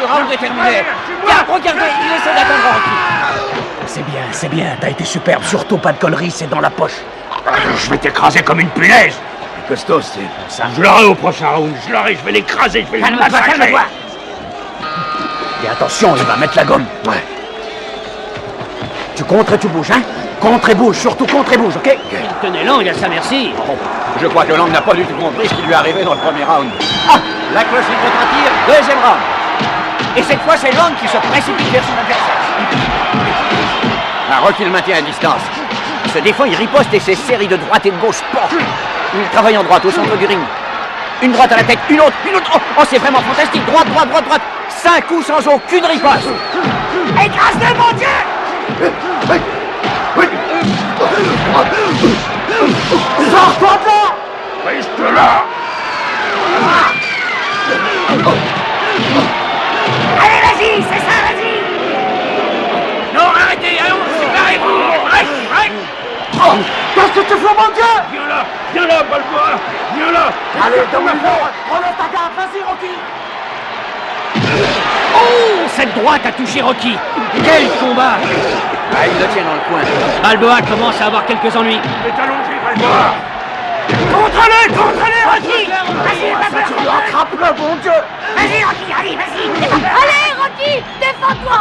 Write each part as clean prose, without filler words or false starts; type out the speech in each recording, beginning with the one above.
round est terminé. Tiens, regardez, il essaie d'attendre Rocky. C'est bien, t'as été superbe. Surtout pas de conneries, c'est dans la poche. Je vais t'écraser comme une punaise. Costaud, Steve. Je l'aurai au prochain round. Je vais l'écraser, je vais le massacrer. Calme-toi. Et attention, il va mettre la gomme. Ouais. Tu contres et tu bouges, hein? Contre et bouge, surtout contre et bouge, ok? Il tenait Lang à sa merci. Oh, je crois que Lang n'a pas du tout compris ce qui lui est arrivé dans le premier round. Ah! La cloche est contre-tir, deuxième round. Et cette fois, c'est Lang qui se précipite vers son adversaire. Ah, Rocky le maintient à distance. Il se défend, il riposte et ses séries de droite et de gauche portent. Il travaille en droite au centre du ring. Une droite à la tête, une autre. Oh, c'est vraiment fantastique. Droite. 5 coups sans aucune riposte. Écrase-le, mon Dieu! Sors-toi de là! Reste là! Allez, vas-y, c'est ça, vas-y! Non, arrêtez, allons, séparez-vous! Reste! Qu'est-ce que tu fais, mon Dieu? Viens là, Balboa! Viens là! Allez, donne-moi. Relève ta garde, vas-y, Rocky. Oh, cette droite a touché Rocky. Quel combat! Ah, il le tient dans le coin. Balboa commence à avoir quelques ennuis. Il est allongé, Balboa! Contre-le, Rocky! Vas-y, pas peur! Attrape-le, mon Dieu. Vas-y, Rocky, allez, vas-y! Allez, Rocky, défends-toi!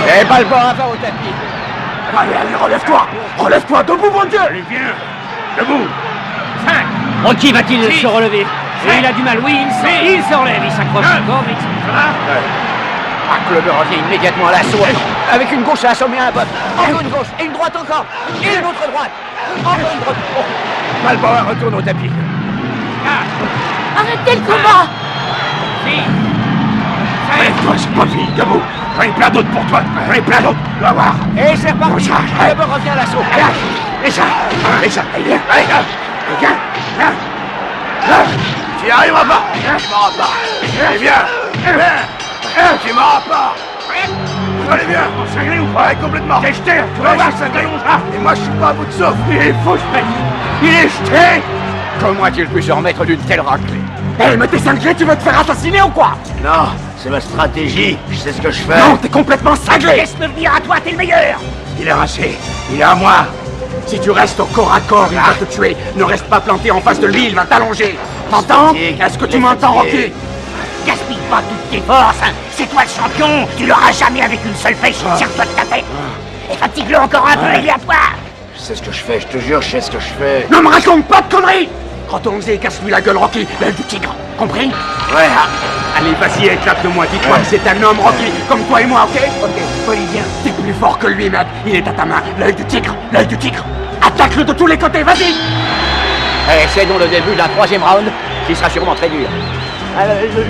Et Balboa va au tapis. Allez, relève-toi, debout, mon Dieu. Allez, viens! Debout! 5! Rocky va-t-il se relever? Et il a du mal, oui, il se relève, il s'accroche encore, mais Ah, Clubber revient immédiatement à l'assaut avec une gauche à assommer un botte. Encore une gauche, et une droite encore, et une autre droite. Encore une droite. Oh. Balboa retourne au tapis. arrêtez le combat! Toi, c'est pas fini, debout! J'en ai plein d'autres pour toi! J'en ai plein d'autres! Tu vas voir! Et c'est reparti. Clubber revient à l'assaut. Et ça! Allez, viens! Tu n'y arriveras pas! Tu m'auras pas! Allez, viens! Tu m'auras pas! Allez, viens! Cinglé ou pas? Ouais, complètement! T'es jeté! Tu vas voir, ça t'allongera! Et moi, je suis pas à bout de souffle! Il est fou, ce mec! Il est jeté! Comment a-t-il pu se remettre d'une telle raclée? Hé, mais t'es cinglé, tu veux te faire assassiner ou quoi? Non, c'est ma stratégie. Je sais ce que je fais. Non, t'es complètement cinglé. Laisse-le venir à toi, t'es le meilleur! Il est rincé. Il est à moi. Si tu restes au corps à corps, il va te tuer. Ne reste pas planté en face de lui, il va t'allonger. T'entends? Est-ce que tu m'entends, Rocky? Gaspille pas toutes tes forces, hein. C'est toi le champion! Tu l'auras jamais avec une seule flèche, tire-toi de ta tête! Et fatigue-le encore un peu, il est à toi! Je sais ce que je fais, je te jure, je sais ce que je fais. Ne me raconte pas de conneries. Retourne-y et casse-lui la gueule, Rocky. L'œil du tigre, compris? Ouais. Allez, vas-y, éclate-le-moi. Dis-toi que c'est un homme, Rocky, comme toi et moi, ok? Ok, Bolivien. T'es plus fort que lui, mec. Il est à ta main. L'œil du tigre, l'œil du tigre. Attaque-le de tous les côtés, vas-y! Et c'est donc le début d'un troisième round qui sera sûrement très dur.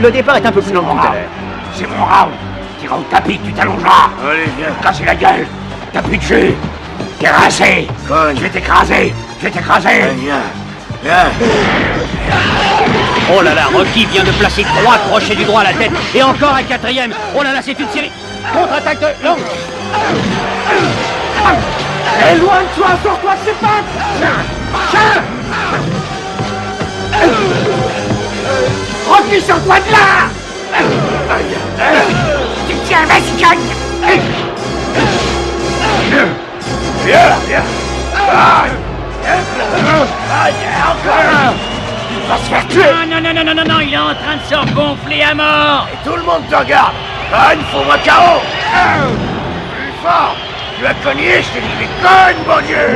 Le départ est un peu plus long que tout à l'heure. C'est mon round. T'iras au tapis, tu t'allongeras. Allez, viens. Casser la gueule. T'as plus de jus. T'es rincé. Je vais t'écraser. Viens. Oh là là, Rocky vient de placer 3 crochets du droit à la tête, et encore un 4e! Oh là là, c'est une série! Contre-attaque de Lang! Éloigne-toi, sors-toi de ses pattes! Rocky, sors-toi de là! Tiens, vas-y, gagne! Viens. Encore. Il va se faire tuer. Non, il est en train de se regonfler à mort! Et tout le monde te regarde. Cogne, fous-moi KO. Plus fort. Tu as cogné, je t'ai dit, mais cogne, bon Dieu.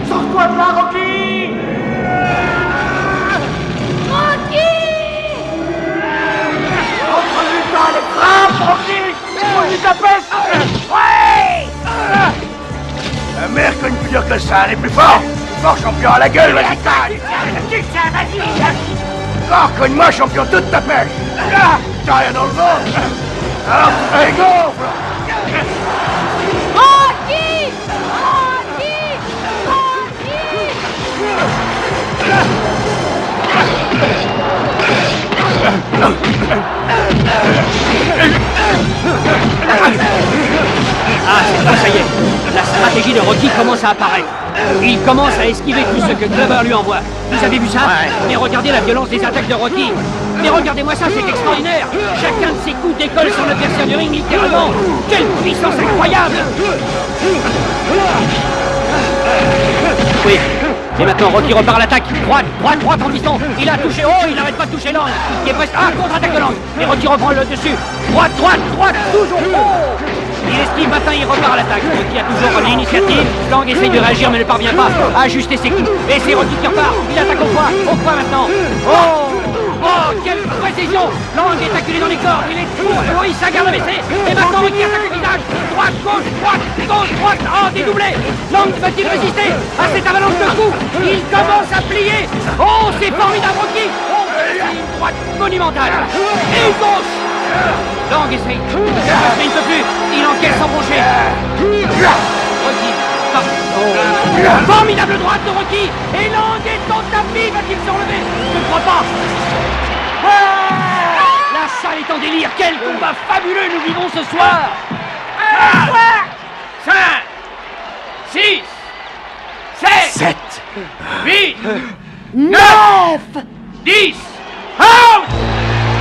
Sors-toi de là, Rocky! Entre-lui dans les frappes, Rocky! Il t'appelle! Ouais! La mère cogne plus dur que ça, elle est plus fort. Plus fort, champion à la gueule, vas-y, cogne. Tiens, vas-y! Fort, cogne-moi, champion, toute ta pêche. T'as rien dans le ventre. Alors, tu fais gonfle. Rocky! Ah, c'est bon, ça y est. La stratégie de Rocky commence à apparaître. Il commence à esquiver tout ce que Glover lui envoie. Vous avez vu ça? Ouais. Mais regardez la violence des attaques de Rocky. Mais regardez-moi ça, c'est extraordinaire. Chacun de ses coups décolle sur l'adversaire du ring, littéralement. Quelle puissance incroyable! Oui. Et maintenant, Rocky repart à l'attaque. Droite, droite, droite en piston. Il a touché. Oh, il n'arrête pas de toucher Lang. Il est presque. Ah, contre-attaque de Lang. Et Rocky reprend le dessus. Droite, droite, droite. Toujours. Oh! Il esquive maintenant, il repart à l'attaque. Rocky a toujours l'initiative. Lang essaye de réagir mais ne parvient pas à ajuster ses coups. Et c'est Rocky qui repart. Il attaque au poids maintenant. Oh! Oh, quelle précision! Lang est acculé dans les cordes, il est fou, il s'agarre le baissé, et maintenant Rocky attaque le visage, droite, gauche, droite, oh, dédoublé! Lang va-t-il résister à cette avalanche de coups? Il commence à plier! Oh, c'est formidable Rocky! Oh, c'est une droite monumentale! Et une gauche! Lang essaye, mais il ne peut plus, il encaisse sans broncher. Rocky, formidable droite de Rocky! Et Lang est au tapis, va-t-il se relever? Je ne crois pas! La salle est en délire. Quel combat fabuleux nous vivons ce soir. 5 6 7 8 9 10 out.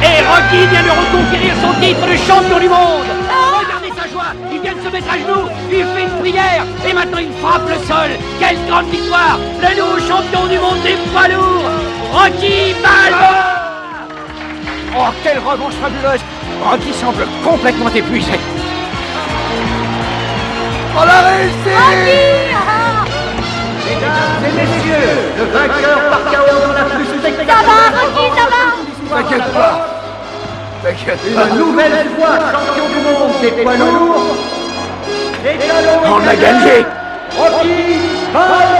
Et Rocky vient de reconquérir son titre de champion du monde. Regardez sa joie. Il vient de se mettre à genoux. Il fait une prière. Et maintenant il frappe le sol. Quelle grande victoire. Le nouveau champion du monde des poids lourds, Rocky Balboa. Oh, quelle revanche fabuleuse! Rocky semble complètement épuisé. On l'a réussi! Mesdames et messieurs, le vainqueur par KO dans la plus spectaculaire... Ça va, Rocky, ça va! T'inquiète pas! T'inquiète pas! Une nouvelle fois champion du monde des poids lourds. On a gagné! Rocky Balboa.